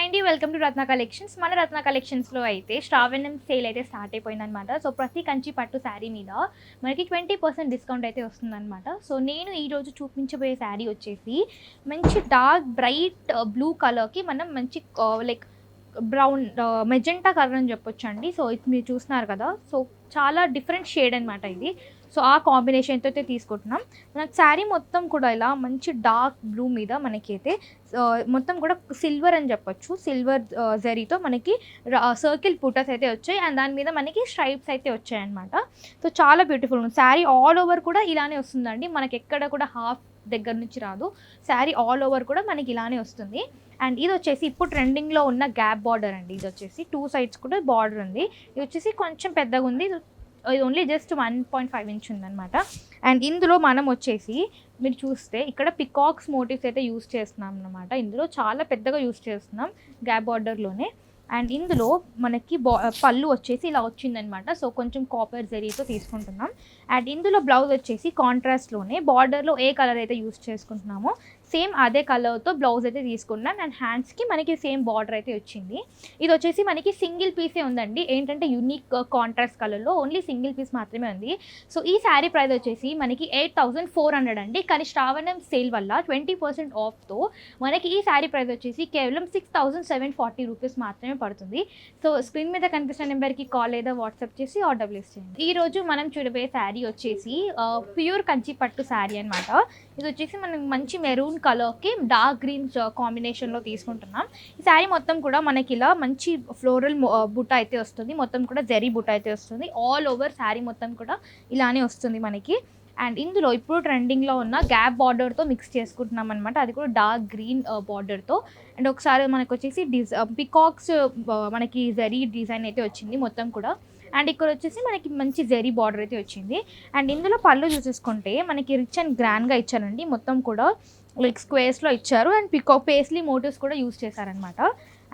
అండి, welcome to Ratna collections. మన రత్న కలెక్షన్స్లో అయితే శ్రావణం సేల్ అయితే స్టార్ట్ అయిపోయిందనమాట. సో ప్రతి కంచి పట్టు శారీ మీద మనకి 20% డిస్కౌంట్ అయితే వస్తుందన్నమాట. సో నేను ఈరోజు చూపించబోయే శారీ వచ్చేసి మంచి డార్క్ బ్రైట్ బ్లూ కలర్కి మనం మంచి లైక్ బ్రౌన్ మెజెంటా కలర్ అని చెప్పొచ్చు అండి. సో ఇది మీరు చూస్తున్నారు కదా, సో చాలా డిఫరెంట్ షేడ్ అనమాట ఇది. సో ఆ కాంబినేషన్తో అయితే తీసుకుంటున్నాం. మనకు శారీ మొత్తం కూడా ఇలా మంచి డార్క్ బ్లూ మీద మనకైతే మొత్తం కూడా సిల్వర్ అని చెప్పొచ్చు. సిల్వర్ జరీతో మనకి సర్కిల్ పుటర్స్ అయితే వచ్చాయి అండ్ దాని మీద మనకి స్ట్రైప్స్ అయితే వచ్చాయి అనమాట. సో చాలా బ్యూటిఫుల్ ఉంది శారీ. ఆల్ ఓవర్ కూడా ఇలానే వస్తుందండి, మనకి ఎక్కడ కూడా హాఫ్ దగ్గర నుంచి రాదు. శారీ ఆల్ ఓవర్ కూడా మనకి ఇలానే వస్తుంది. అండ్ ఇది వచ్చేసి ఇప్పుడు ట్రెండింగ్లో ఉన్న గ్యాప్ బార్డర్ అండి. ఇది వచ్చేసి 2 సైడ్స్ కూడా బార్డర్ ఉంది. ఇది వచ్చేసి కొంచెం పెద్దగా ఉంది, ఇది ఓన్లీ జస్ట్ 1.5 ఇంచ్ ఉందన్నమాట. అండ్ ఇందులో మనం వచ్చేసి మీరు చూస్తే ఇక్కడ పికాక్స్ మోటివ్స్ అయితే యూస్ చేస్తున్నాం అనమాట. ఇందులో చాలా పెద్దగా యూస్ చేస్తున్నాం గ్యాప్ బార్డర్లోనే. అండ్ ఇందులో మనకి పళ్ళు వచ్చేసి ఇలా వచ్చిందనమాట. సో కొంచెం కాపర్ జరీతో తీసుకుంటున్నాం. అండ్ ఇందులో బ్లౌజ్ వచ్చేసి కాంట్రాస్ట్లోనే బార్డర్లో ఏ కలర్ అయితే యూస్ చేసుకుంటున్నామో సేమ్ అదే కలర్తో బ్లౌజ్ అయితే తీసుకున్నాం. అండ్ హ్యాండ్స్కి మనకి సేమ్ బార్డర్ అయితే వచ్చింది. ఇది వచ్చేసి మనకి సింగిల్ పీసే ఉందండి, ఏంటంటే యూనిక్ కాంట్రాస్ట్ కలర్లో ఓన్లీ సింగిల్ పీస్ మాత్రమే ఉంది. సో ఈ శారీ ప్రైస్ వచ్చేసి మనకి 8400 అండి. కానీ శ్రావణం సేల్ వల్ల 20% ఆఫ్తో మనకి ఈ శారీ ప్రైస్ వచ్చేసి కేవలం 6740 రూపీస్ మాత్రమే పడుతుంది. సో స్క్రీన్ మీద కనిపిస్తున్న నెంబర్కి కాల్ లేదా వాట్సాప్ చేసి ఆర్డర్ ప్లేస్ చేయండి. ఈరోజు మనం చూడబోయే శారీ వచ్చేసి ప్యూర్ కంచి పట్టు శారీ అనమాట. ఇది వచ్చేసి మనం మంచి మెరూన్ కలర్కి డార్క్ గ్రీన్ కాంబినేషన్లో తీసుకుంటున్నాం. ఈ శారీ మొత్తం కూడా మనకి ఇలా మంచి ఫ్లోరల్ బుట్ట అయితే వస్తుంది, మొత్తం కూడా జరీ బుట్ట అయితే వస్తుంది. ఆల్ ఓవర్ శారీ మొత్తం కూడా ఇలానే వస్తుంది మనకి. అండ్ ఇందులో ఇప్పుడు ట్రెండింగ్లో ఉన్న గ్యాప్ బార్డర్తో మిక్స్ చేసుకుంటున్నాం అనమాట, అది కూడా డార్క్ గ్రీన్ బార్డర్తో. అండ్ ఒకసారి మనకు వచ్చేసి పికాక్స్ మనకి జరీ డిజైన్ అయితే వచ్చింది మొత్తం కూడా. అండ్ ఇక్కడ వచ్చేసి మనకి మంచి జరీ బార్డర్ అయితే వచ్చింది. అండ్ ఇందులో పళ్ళు చూసేసుకుంటే మనకి రిచ్ అండ్ గ్రాండ్గా ఇచ్చారండి, మొత్తం కూడా లైక్ స్క్వేర్స్లో ఇచ్చారు. అండ్ పికాక్ పేస్లీ మోటివ్స్ కూడా యూస్ చేశారనమాట.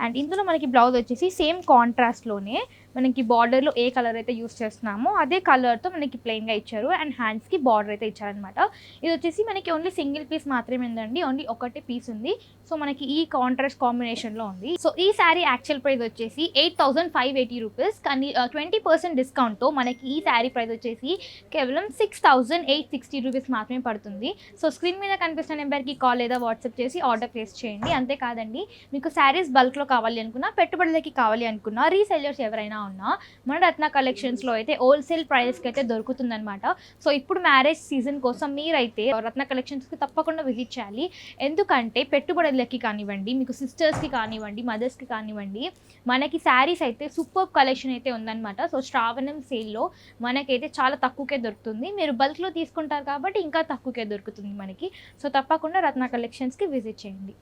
అండ్ ఇందులో మనకి బ్లౌజ్ వచ్చేసి సేమ్ కాంట్రాస్ట్లోనే మనకి బార్డర్లో ఏ కలర్ అయితే యూస్ చేస్తున్నామో అదే కలర్తో మనకి ప్లెయిన్గా ఇచ్చారు. అండ్ హ్యాండ్స్కి బార్డర్ అయితే ఇచ్చారనమాట. ఇది వచ్చేసి మనకి ఓన్లీ సింగిల్ పీస్ మాత్రమే ఉందండి, ఓన్లీ ఒకటే పీస్ ఉంది. సో మనకి ఈ కాంట్రాస్ట్ కాంబినేషన్లో ఉంది. సో ఈ శారీ యాక్చువల్ ప్రైస్ వచ్చేసి 8580 రూపీస్. కానీ 20% డిస్కౌంట్తో మనకి ఈ శారీ ప్రైస్ వచ్చేసి కేవలం 6860 రూపీస్ మాత్రమే పడుతుంది. సో స్క్రీన్ మీద కనిపిస్తున్న నెంబర్కి కాల్ లేదా వాట్సాప్ చేసి ఆర్డర్ ప్లేస్ చేయండి. అంతేకాదండి, మీకు శారీస్ బల్క్లో కావాలి అనుకున్నా, పెట్టుబడులకి కావాలి అనుకున్నా, రీసెల్లర్స్ ఎవరైనా ఉన్నా మన రత్న కలెక్షన్స్లో అయితే హోల్సేల్ ప్రైస్కి అయితే దొరుకుతుందనమాట. సో ఇప్పుడు మ్యారేజ్ సీజన్ కోసం మీరైతే రత్న కలెక్షన్స్కి తప్పకుండా విజిట్ చేయాలి. ఎందుకంటే పెట్టుబడులకి కానివ్వండి, మీకు సిస్టర్స్కి కానివ్వండి, మదర్స్కి కానివ్వండి, మనకి శారీస్ అయితే సూపర్ కలెక్షన్ అయితే ఉందన్నమాట. సో శ్రావణం సేల్లో మనకైతే చాలా తక్కువకే దొరుకుతుంది. మీరు బల్క్లో తీసుకుంటారు కాబట్టి ఇంకా తక్కువకే దొరుకుతుంది మనకి. సో తప్పకుండా రత్న కలెక్షన్స్కి విజిట్ చేయండి.